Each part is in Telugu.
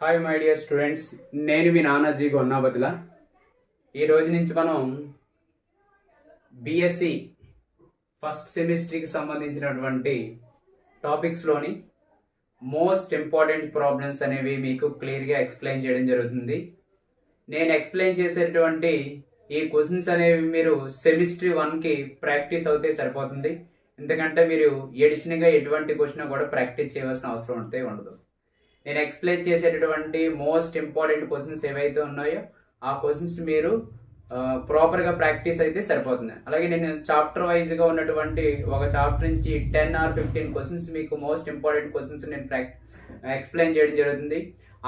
హాయ్ మై డియర్ స్టూడెంట్స్, నేను మీ నానాజీ గొన్నాబతుల. ఈ రోజు నుంచి మనం బిఎస్సి ఫస్ట్ సెమిస్టర్కి సంబంధించినటువంటి టాపిక్స్లోని మోస్ట్ ఇంపార్టెంట్ ప్రాబ్లమ్స్ అనేవి మీకు క్లియర్గా ఎక్స్ప్లెయిన్ చేయడం జరుగుతుంది. నేను ఎక్స్ప్లెయిన్ చేసేటువంటి ఈ క్వశ్చన్స్ అనేవి మీరు సెమిస్టర్ 1కి ప్రాక్టీస్ అవుతే సరిపోతుంది. ఎందుకంటే మీరు ఎడిషనల్గా ఎటువంటి క్వశ్చన్ కూడా ప్రాక్టీస్ చేయవలసిన అవసరం అయితే ఉండదు. నేను ఎక్స్ప్లెయిన్ చేసేటటువంటి మోస్ట్ ఇంపార్టెంట్ క్వశ్చన్స్ ఏవైతే ఉన్నాయో ఆ క్వశ్చన్స్ మీరు ప్రాపర్గా ప్రాక్టీస్ అయితే సరిపోతుంది. అలాగే నేను చాప్టర్ వైజ్గా ఉన్నటువంటి ఒక చాప్టర్ నుంచి 10 or 15 క్వశ్చన్స్ మీకు మోస్ట్ ఇంపార్టెంట్ క్వశ్చన్స్ నేను ఎక్స్ప్లెయిన్ చేయడం జరుగుతుంది.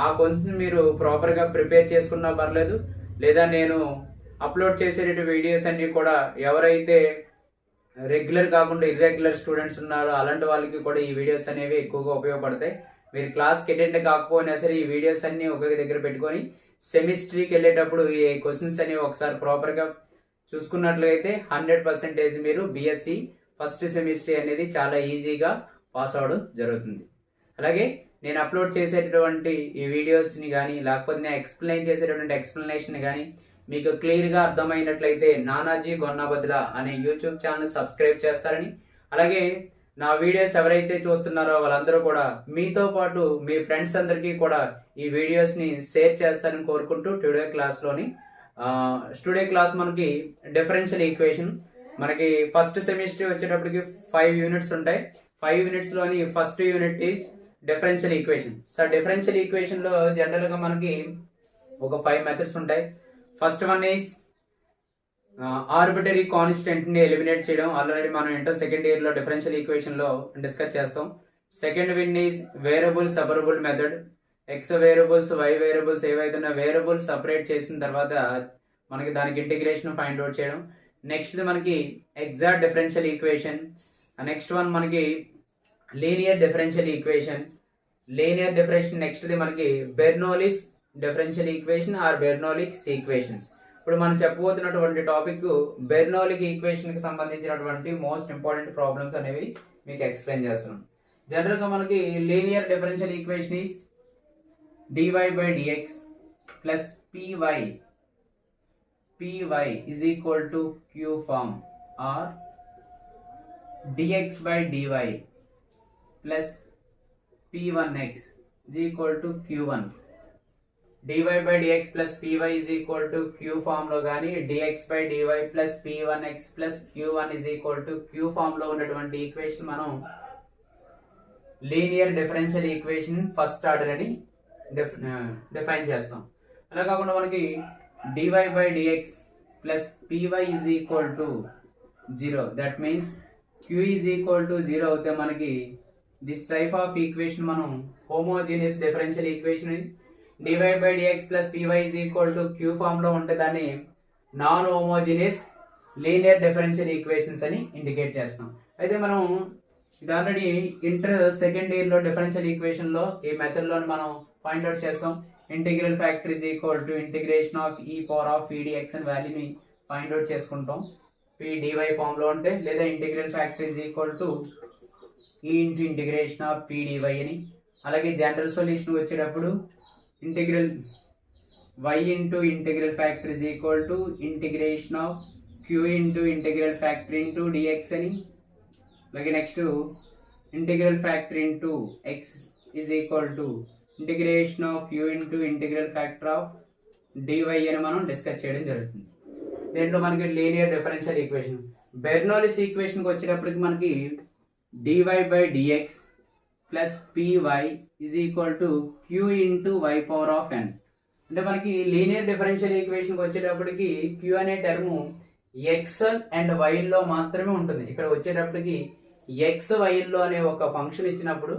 ఆ క్వశ్చన్స్ మీరు ప్రాపర్గా ప్రిపేర్ చేసుకున్నా పర్లేదు, లేదా నేను అప్లోడ్ చేసే వీడియోస్ అన్నీ కూడా ఎవరైతే రెగ్యులర్ కాకుండా ఇర్రెగ్యులర్ స్టూడెంట్స్ ఉన్నారో అలాంటి వాళ్ళకి కూడా ఈ వీడియోస్ అనేవి ఎక్కువగా ఉపయోగపడతాయి. మీరు క్లాస్కి అటెండ్ కాకపోయినా సరే ఈ వీడియోస్ అన్ని ఒకే దగ్గర పెట్టుకొని సెమిస్టర్కి వెళ్ళేటప్పుడు ఈ క్వశ్చన్స్ అనేవి ఒకసారి ప్రాపర్గా చూసుకున్నట్లయితే 100% మీరు బిఎస్సి ఫస్ట్ సెమిస్టర్ అనేది చాలా ఈజీగా పాస్ అవ్వడం జరుగుతుంది. అలాగే నేను అప్లోడ్ చేసేటటువంటి ఈ వీడియోస్ని కానీ లేకపోతే నేను ఎక్స్ప్లెయిన్ చేసేటటువంటి ఎక్స్ప్లెనేషన్ కానీ మీకు క్లియర్గా అర్థమైనట్లయితే నానాజీ గొన్నాబతుల అనే యూట్యూబ్ ఛానల్ సబ్స్క్రైబ్ చేస్తారని, అలాగే నా వీడియోస్ ఎవరైతే చూస్తున్నారో వాళ్ళందరూ కూడా మీతో పాటు మీ ఫ్రెండ్స్ అందరికీ కూడా ఈ వీడియోస్ని షేర్ చేస్తారని కోరుకుంటూ టుడే క్లాస్ మనకి డిఫరెన్షియల్ ఈక్వేషన్, మనకి ఫస్ట్ సెమిస్టర్ వచ్చేటప్పటికి 5 యూనిట్స్ ఉంటాయి. 5 యూనిట్స్లోని first unit is differential equation. Sir differential ఈక్వేషన్లో జనరల్గా మనకి ఒక 5 మెథడ్స్ ఉంటాయి. ఫస్ట్ వన్ ఈజ్ ఆర్బిటరీ కాన్స్టెంట్ని ఎలిమినేట్ చేయడం. ఆల్రెడీ మనం ఇంటర్ సెకండ్ ఇయర్లో డిఫరెన్షియల్ ఈక్వేషన్లో డిస్కస్ చేస్తాం. Second one is variable separable method. X variables y variables ఏవైతే ఉన్న వేరియబుల్స్ సపరేట్ చేసిన తర్వాత మనకి దానికి ఇంటిగ్రేషన్ ఫైండ్ అవుట్ చేయడం. నెక్స్ట్ మనకి exact differential equation. Next one మనకి linear differential equation. Linear differential నెక్స్ట్ది మనకి Bernoulli's differential equation or Bernoulli's equations. ఇప్పుడు మనం చెప్పబోతున్నటువంటి టాపిక్ బెర్నౌలీస్ ఈక్వేషన్ కి సంబంధించినటువంటి మోస్ట్ ఇంపార్టెంట్ ప్రాబ్లమ్స్ అనేవి మీకు ఎక్స్ప్లెయిన్ చేస్తున్నాం. జనరల్ గా మనకి linear differential equation is dy by dx plus py is equal to q form, or dx by dy plus p1x is equal to q1. dy by dx plus py is equal to q form లో గానీ dx by dy plus p1x plus q1 is equal to q form లో ఉన్నటువంటి ఈక్వేషన్ మనం linear differential equation first order అని డిఫైన్ చేస్తాం. అలా కాకుండా మనకి dy by dx plus py is equal to 0, that means q is equal to 0 అవుతే మనకి దిస్ టైప్ ఆఫ్ ఈక్వేషన్ మనం హోమోజీనియస్ డిఫరెన్షియల్ ఈక్వేషన్ అని, dy by dx plus py is equal to q form లో ఉంటే దాన్ని non homogeneous linear differential equations అని ఇండికేట్ చేస్తాం. అయితే మనం ఇది ఆల్రెడీ ఇంటర్ సెకండ్ ఇయర్ లో డిఫరెన్షియల్ ఈక్వేషన్ లో ఈ మెథడ్ లో మనం ఫైండ్ అవుట్ చేస్తాం. Integral factor is equal to integration of e power of pdx అని వాల్యూని ఫైండ్ అవుట్ చేసుకుంటాం p dy ఫామ్ లో ఉంటే, లేదా integral factor is equal to e into integration of p dy అని. అలాగే జనరల్ సొల్యూషన్ వచ్చేటప్పుడు integral y into integral factor is equal to integration of q into integral factor into dx అని. అలాగే next integral factor into x is equal to integration of q into integral factor of dy అని మనం డిస్కస్ చేయడం జరుగుతుంది. దీంట్లో మనకి లీనియర్ డిఫరెన్షియల్ ఈక్వేషన్ బెర్నౌలీస్ ఈక్వేషన్కి వచ్చేటప్పటికి మనకి dy by dx plus py is equal to q into y power of n. అంటే మనకి లీనియర్ డిఫరెన్షియల్ ఈక్వేషన్కి వచ్చేటప్పటికి q అనే టర్మ్ x అండ్ y లో మాత్రమే ఉంటుంది. ఇక్కడ వచ్చేటప్పటికి x y లో అనే ఒక ఫంక్షన్ ఇచ్చినప్పుడు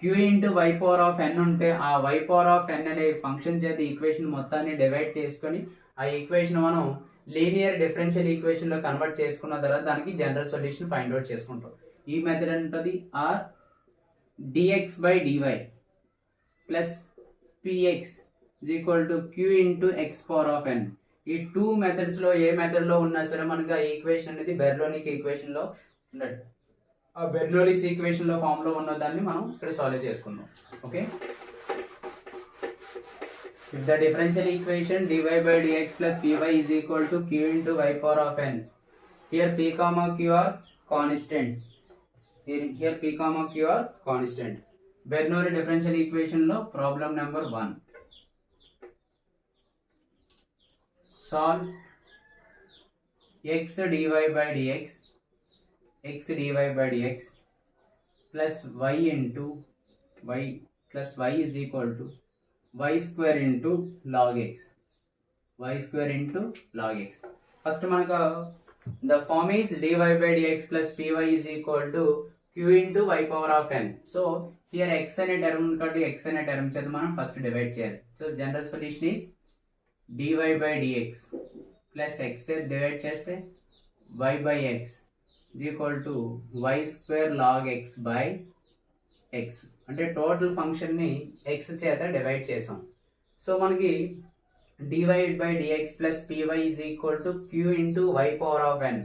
q into y power of n ఉంటే ఆ y పవర్ ఆఫ్ n అనే ఫంక్షన్ చేత ఈక్వేషన్ మొత్తాన్ని డివైడ్ చేసుకొని ఆ ఈక్వేషన్ మనం లీనియర్ డిఫరెన్షియల్ ఈక్వేషన్ లో కన్వర్ట్ చేసుకున్న తర్వాత దానికి జనరల్ సొల్యూషన్ ఫైండ్ అవుట్ చేసుకుంటాం. ఈ మెథడ్ ఉంటుంది are dx by dy plus px is equal to q into x power of n. ఈ 2 మెథడ్స్ లో ఏ మెథడ్ లో ఉన్నా సరే మనకి ఆ ఈక్వేషన్ అనేది బెర్నౌలీస్ ఈక్వేషన్ లో ఉన్నట్టు. ఆ బెర్నౌలీస్ ఈక్వేషన్ లో ఫామ్ లో ఉన్న దాన్ని మనం ఇక్కడ సాల్వ్ చేసుకుందాం. Okay, If the differential equation dy by dx plus py is equal to q into y power of n, here p comma q are constants. Here p comma q are constant. Bernoulli differential equation lo problem number 1. Solve x dy by dx plus y into y plus y is equal to y square into log x. Y square into log x. First మనకు the form is dy by dx plus py is equal to q into y power of n. So here x అనే టర్మ్ ఉంది కాబట్టి x అనే టర్మ్ చేత మనం ఫస్ట్ డివైడ్ చేయాలి. So general solution is dy by dx plus x divide చేస్తే y by x is equal to y square log x by x. అంటే టోటల్ ఫంక్షన్ ని x చేత డివైడ్ చేసాం. సో మనకి dy by dx plus py is equal to q into y power of n.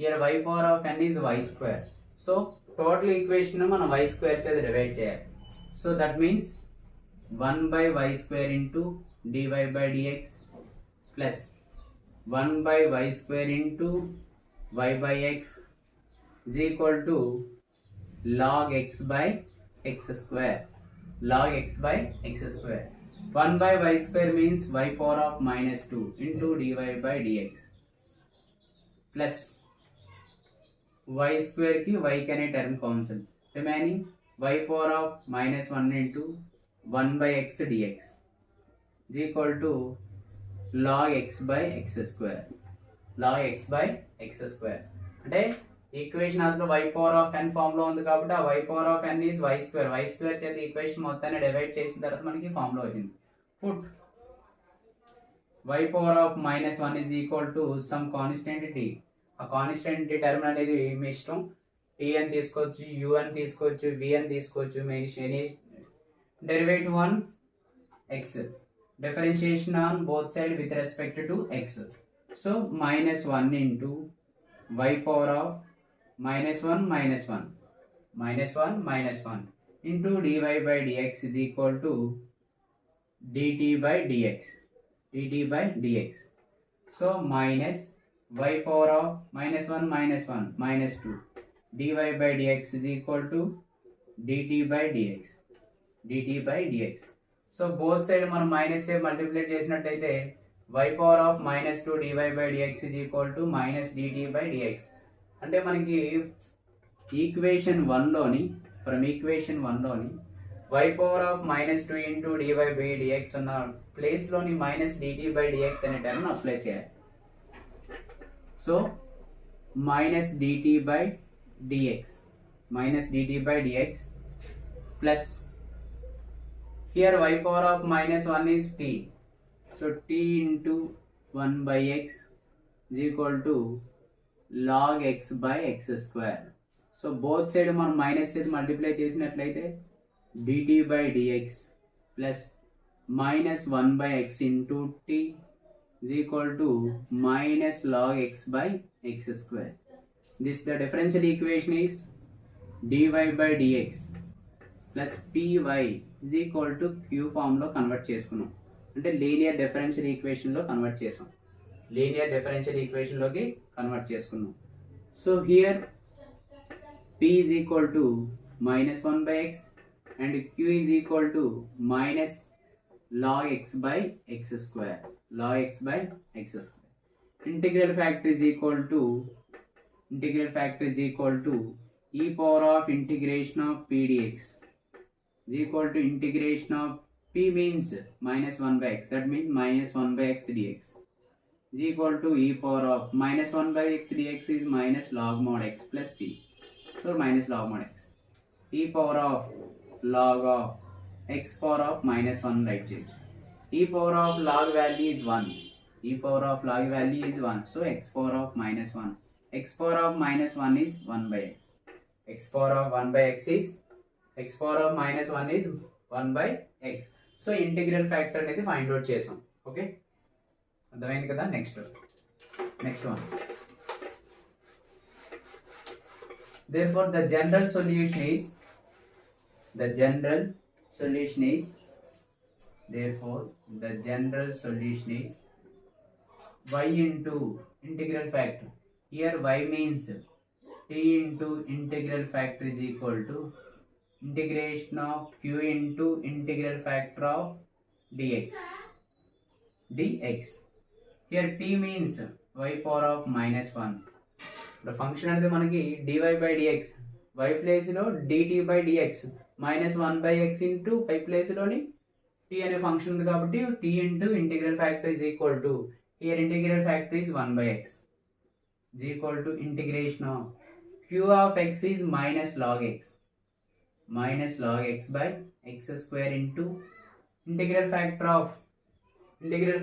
Here y power of n is y square. So total equation మనం y square చేత డివైడ్ చేయాలి. So that means 1 by y square into dy by dx plus 1 by y square into y by x is equal to log x by x square. Log x by x square. 1 by y square means y power of minus 2 into dy by dx plus y square की y कने term cancel, remaining y power of minus 1 into 1 by x dx is equal to log x by x square. Log x by x square అంటే ఈక్వేషన్ అందులో y power of n form లో ఉంది కాబట్టి ఆ y power of n is y square చేత ఈక్వేషన్ మొత్తాన్ని డివైడ్ చేసిన తర్వాత మనకి ఫామ్ లో వచ్చింది. Put y power of minus 1 is equal to some constant t. ఆ కాన్స్టెంట్ టర్మ్ అనేది మీ ఇష్టం, t అని తీసుకోవచ్చు, u అని తీసుకోవచ్చు, v అని తీసుకోవచ్చు, any derivative on x, differentiation on both side with respect to x. So minus 1 into y power of minus 1 into dy by dx is equal to dt by dx. So minus y power of minus 1 minus 2 dy by dx is equal to dt by dx. So both side మనం మైనస్ చే మల్టిప్లై చేసినట్టయితే y power of minus 2 dy by dx is equal to minus dt by dx. అంటే మనకి ఈక్వేషన్ 1 లోని y power of minus 2 into dy by dx ఉన్న ప్లేస్ లోని minus dt by dx అనే టర్మ్ అప్లై చేయాలి. So minus dt by dx plus here y power of minus 1 is t. So t into 1 by x is equal to log x by x square. So both side మనం మైనస్ చేసి మల్టిప్లై చేసినట్లయితే dt by dx plus minus 1 by x into t is equal to minus log x by x square. This the differential equation is dy by dx plus py is equal to q form లో కన్వర్ట్ చేసుకున్నాం. అంటే లీనియర్ డిఫరెన్షియల్ ఈక్వేషన్ లో కన్వర్ట్ చేసాం, లోకి కన్వర్ట్ చేసుకున్నాం. So here p is equal to minus 1 by x and q is equal to minus log x by x square. Integral factor is equal to e power of integration of p dx is equal to integration of p means minus 1 by x, that means minus 1 by x dx is equal to e power of minus 1 by x dx is minus log mod x plus c. So minus log mod x, e power of log of x power of minus 1 right change. E power of log value is 1. So x power of minus 1. X power of minus 1 is 1 by x. X power of minus 1 is 1 by x. So integral factor అనేది ఫైండ్ అవుట్ చేసాం. ఓకే, అర్థమైంది కదా. Next one. Therefore the general solution is Therefore, the general solution is y into integral factor. Here y means t into integral factor is equal to integration of q into integral factor of dx. Here t means y power of minus 1. The function అనేది మనకి dy by dx y place లో dt by dx minus 1 by x into y place లోని t అనే ఫంక్షన్ ఉంది కాబట్టి t into integral factor is equal to here integral factor is 1 by x is equal to integration of q of x is minus log x by x square into integral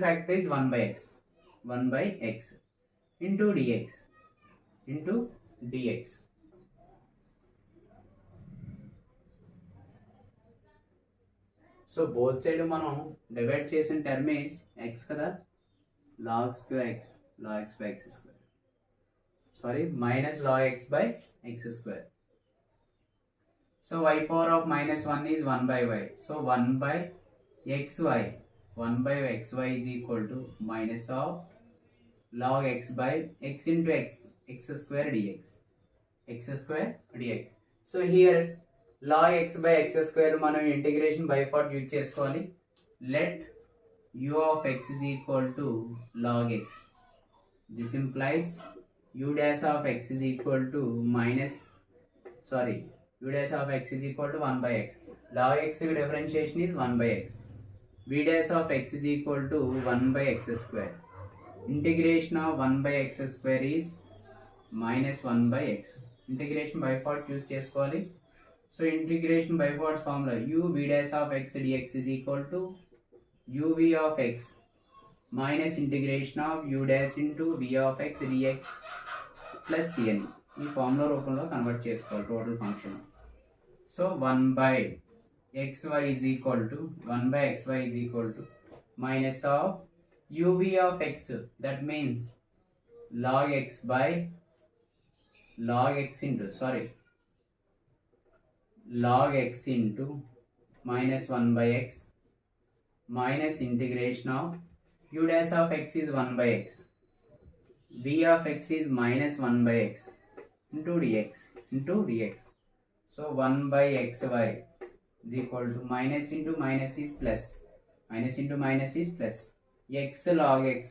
factor is 1 by x into dx. So both side మనం డివైడ్ చేసిన టర్మ్ ఇస్ x కదా, log square x by x square, sorry minus log x by x square. So y power of minus 1 is 1 by y. So 1 by xy is equal to minus of log x by x into x square dx. So here log x by x square మనం ఇంటిగ్రేషన్ బై పార్ట్ యూజ్ చేసుకోవాలి. Let u of x is equal to log x. This implies u dash of x is equal to u dash of x is equal to 1 by x. Log x differentiation is 1 by x. v dash of x is equal to 1 by x square. Integration of 1 by x square is minus 1 by x. Integration by part use చేసుకోవాలి. So integration by part formula u v dash of x dx is equal to uv of x minus integration of u dash into v of x dx plus cn. ఈ ఫార్ములా రూపంలో కన్వర్ట్ చేసుకోవాలి total function. So 1 by xy is equal to minus of uv of x, that means log x into minus 1 by x minus integration of u dash of x is 1 by x, v of x is minus 1 by x into dx. So 1 by xy is equal to minus into minus is plus, x log x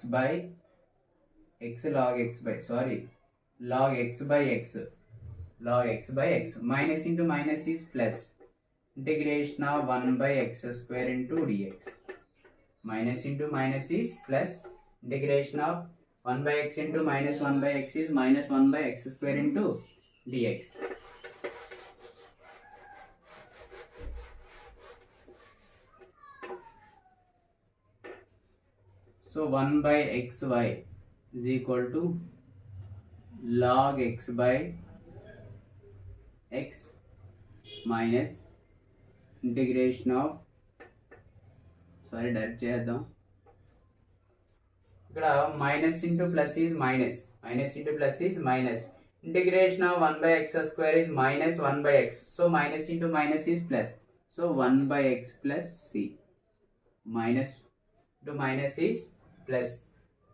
by x minus into minus is plus, integration of 1 by x square into dx. Minus into minus is plus, integration of 1 by x into minus 1 by x is minus 1 by x square into dx. So 1 by xy is equal to log x by x minus integration of direct చేద్దాం. ఇక్కడ minus into plus is minus integration of 1 by x square is minus 1 by x. So minus into minus is plus. So 1 by x plus c. Minus into minus is plus.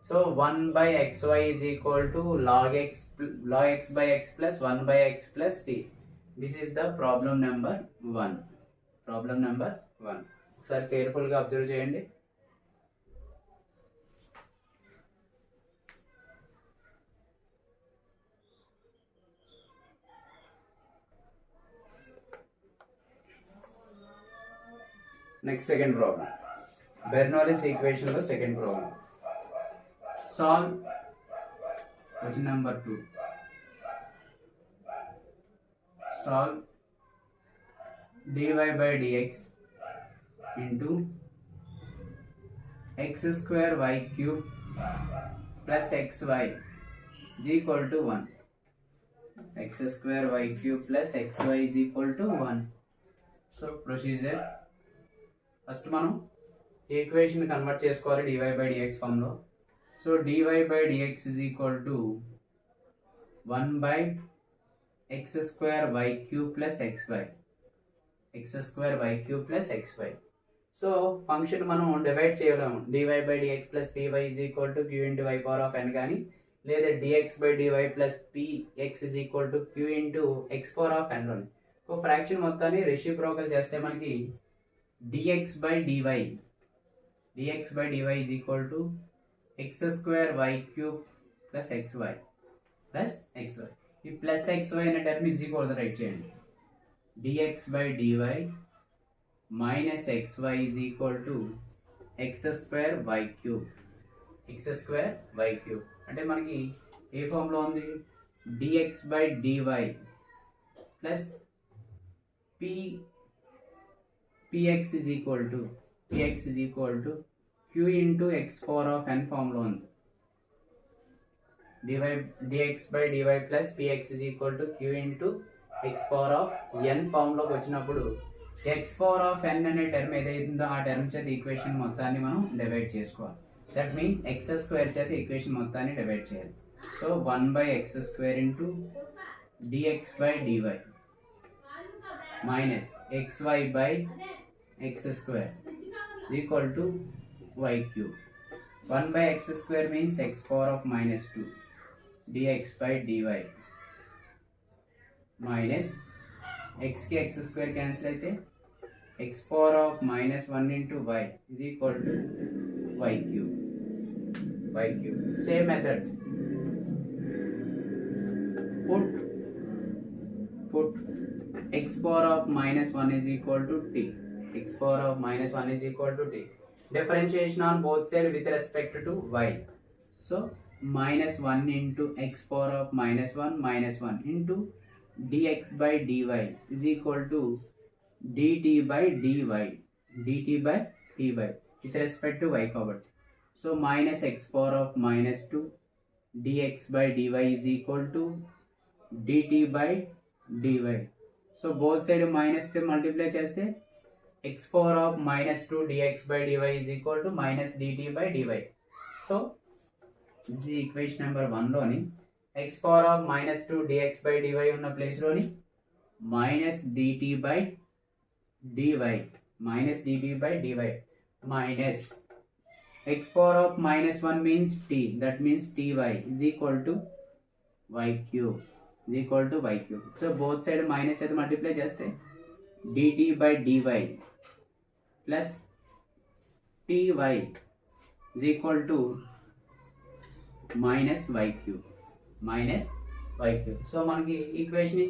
So 1 by xy is equal to log x by x plus 1 by x plus c. This is the problem number 1. ఒకసారి కేర్ఫుల్గా అబ్జర్వ్ చేయండి. నెక్స్ట్ సెకండ్ ప్రాబ్లం, బెర్నౌల్లీస్ ఈక్వేషన్ లో second problem. Solve question number 2. Solve dy by dx into x square y cube plus xy is equal to 1. x square y cube plus xy is equal to 1. So procedure, first మనం ఈక్వేషన్ కన్వర్ట్ చేసుకోవాలి dy by dx ఫామ్ లో. So dy by dx is equal to 1 by x square y cube plus xy. So function మనం డివైడ్ చేయలేము. Dy by dx plus py is equal to q into y power of n కానీ, లేదా dx by dy plus px is equal to q into x power of ఎన్లోని ఒక ఫ్రాక్షన్ మొత్తాన్ని రెసిప్రోకల్ చేస్తే మనకి dx by dy is equal to x square y cube plus xy. ఈ ప్లస్ ఎక్స్వై అనే టర్మ్ ఈజ్ ఈక్వల్ రైట్ చేయండి. Dx by dy minus XY is equal to x square y cube అంటే మనకి ఏ ఫామ్లో ఉంది? Dx by dy plus px is equal to q into x power of n ఫామ్లో ఉంది. dx by dy plus px is equal to q into x power of n ఫామ్లోకి వచ్చినప్పుడు x power of n అనే టర్మ్ ఏదైతుందో ఆ టర్మ్ చేత ఈక్వేషన్ మొత్తాన్ని మనం డివైడ్ చేసుకోవాలి. దట్ మీన్ ఎక్స్ స్క్వేర్ చేత ఈక్వేషన్ మొత్తాన్ని డివైడ్ చేయాలి. So 1 by x square into dx by dy minus xy by x square equal to y cube. 1 by x square means x power of minus 2 dx by dy minus x ki x square cancel అయితే x power of minus 1 into y is equal to y cube. Same method. Put x power of minus 1 is equal to t. Differentiation on both sides with respect to y. So minus 1 into x power of minus 1 into dx by dy is equal to dt by dy with respect to y covered. So minus x power of minus 2 dx by dy is equal to dt by dy. So both side minus తో multiply చేస్తే x power of minus 2 dx by dy is equal to minus dt by dy. So this is equation number 1 లోని x power of minus 2 dx by dy ఉన్న ప్లేస్ లోని minus dt by dy minus x power of minus 1 means t, that means ty is equal to y cube. So both side minus అయితే multiply చేస్తే dt by dy plus ty is equal to minus y cube. So మనకి equation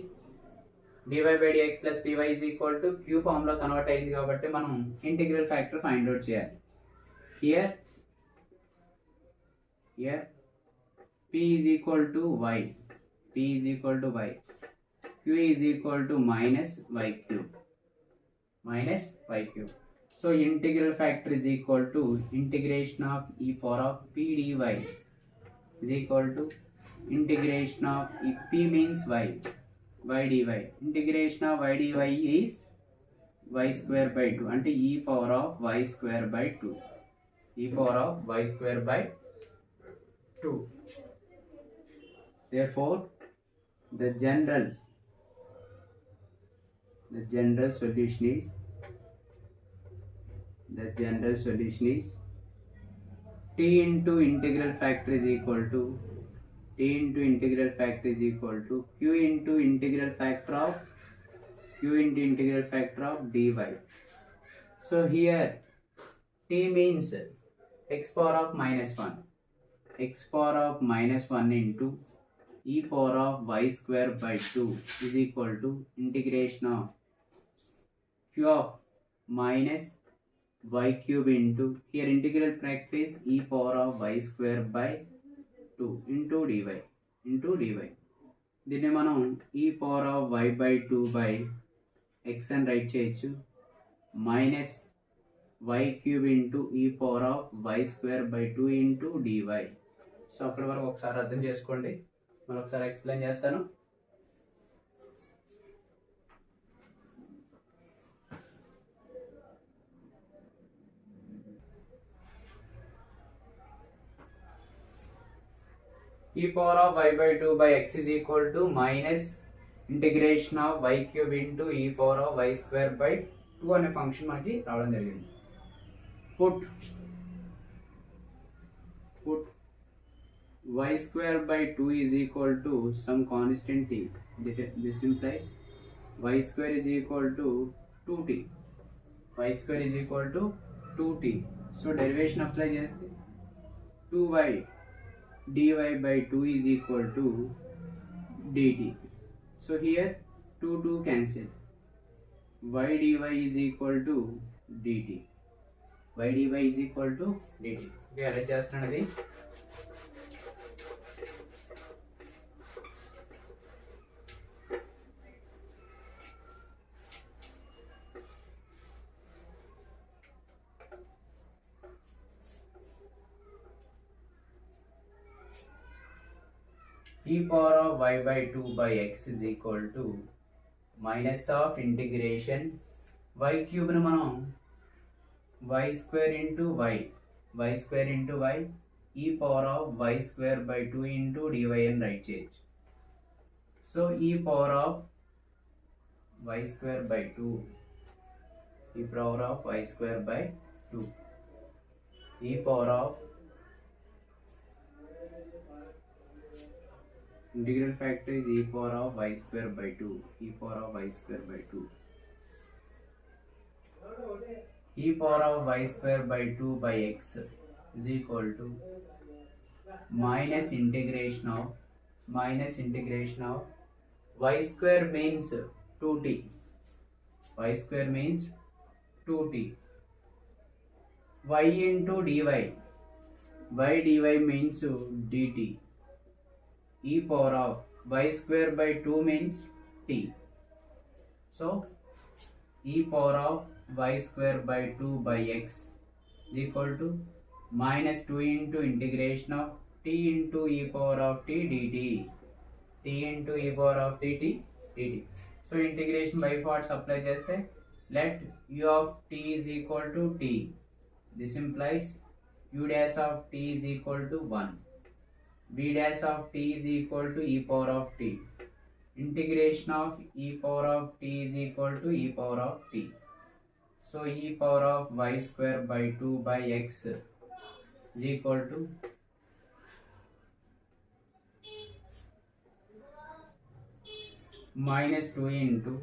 dy by dx plus py is equal to q form లో కన్వర్ట్ అయింది కాబట్టి మనం ఇంటిగ్రల్ ఫ్యాక్టర్ ఫైండ్ అవుట్ చేయాలి. Here p is equal to y, q is equal to minus y cube. So integral factor is equal to integration of e power of p dy is equal to integration of p means y dy. Integration of y dy is y square by 2 అంటే e power of y square by 2. Therefore the general solution is t into integral factor is equal to q into integral factor of dy. So here t means x power of minus 1 into e power of y square by 2 is equal to integration of q of minus y cube into, here integral factor is e power of y square by 2 into dy. దీన్ని మనం e power of y by 2 by x అని రైట్ చేయొచ్చు, minus y cube into e power of y square by 2 into dy. So అక్కడి వరకు ఒకసారి అర్థం చేసుకోండి, మరొకసారి ఎక్స్ప్లెయిన్ చేస్తాను. e power of y by 2 by x is equal to minus integration of y cube into e power of y square by 2 అనే ఫంక్షన్ మనకి రావడం జరిగింది. put y square by 2 is equal to some constant t. This implies y square is equal to 2t. Y square is equal to 2t. So derivation apply చేస్తే 2y dy by 2 is equal to dt. So here 2 cancel. Y dy is equal to dt. Y dy is equal to dt. Arrange చేస్తున్నాను అది. e power of y by 2 by x is equal to minus of integration y cube ను మనం y square into y e power of y square by 2 into dy అని రైట్ చేయొచ్చు. So e power of y square by 2 e power of y square by 2 e power of integral factor is e power of y square by 2 e power of y square by 2 e power of y square by 2 by x is equal to minus integration of y square means 2t. Y square means 2t. Y into dy. Y dy means dt. E power of y square by 2 means t. So e power of y square by 2 by x is equal to minus 2 into integration of t into e power of t dt. T into e power of dt. So integration by parts apply చేస్తే let u of t is equal to t. This implies u dash of t is equal to 1. b dash of t is equal to e power of t. Integration of e power of t is equal to e power of t. So e power of y square by 2 by x is equal to minus 2 into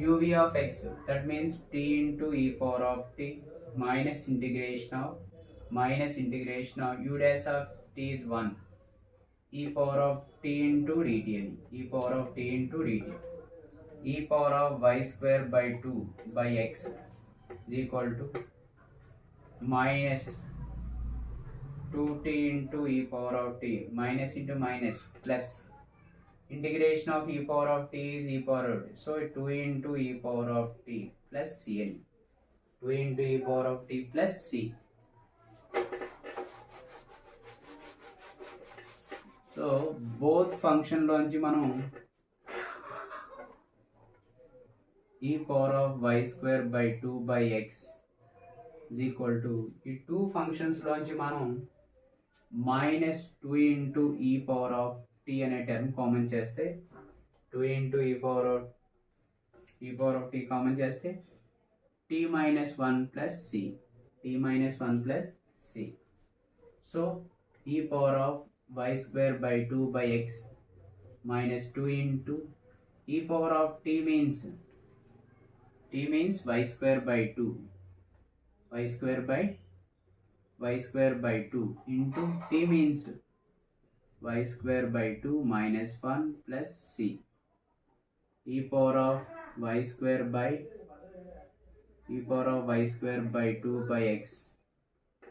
uv of x, that means t into e power of t minus integration of u dash of t is 1 e power of t into dt e power of t into dt e power of y square by 2 by x is equal to minus 2t into e power of t minus into minus plus integration of e power of t is e power of t. So 2 into e power of t plus c. 2 into e power of t plus c. So both function లోంచి మనం e power of y square by 2 by x is equal to ఈ టూ ఫంక్షన్స్ లోంచి మనం minus 2 into e power of t అనే టర్మ్ కామన్ చేస్తే 2 into e power of t common చేస్తే t minus 1 plus c. So e power of y square by 2 by x minus 2 into e power of t means y square by 2 into t means y square by 2 minus 1 plus c. E power of y square by 2 by x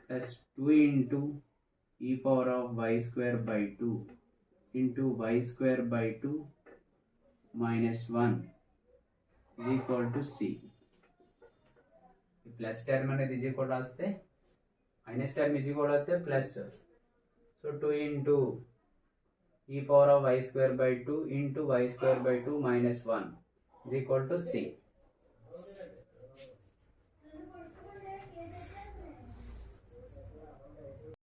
plus 2 into e power of y square by 2 into y square by 2 minus 1 is equal to c. Plus term అనేది ఈజ్ ఈక్వల్ రాస్తే మైనస్ టర్మ్ ఈజ్ ఈక్వల్ అయితే plus. So 2 into e power of y square by 2 into y square by 2 minus 1 is equal to c.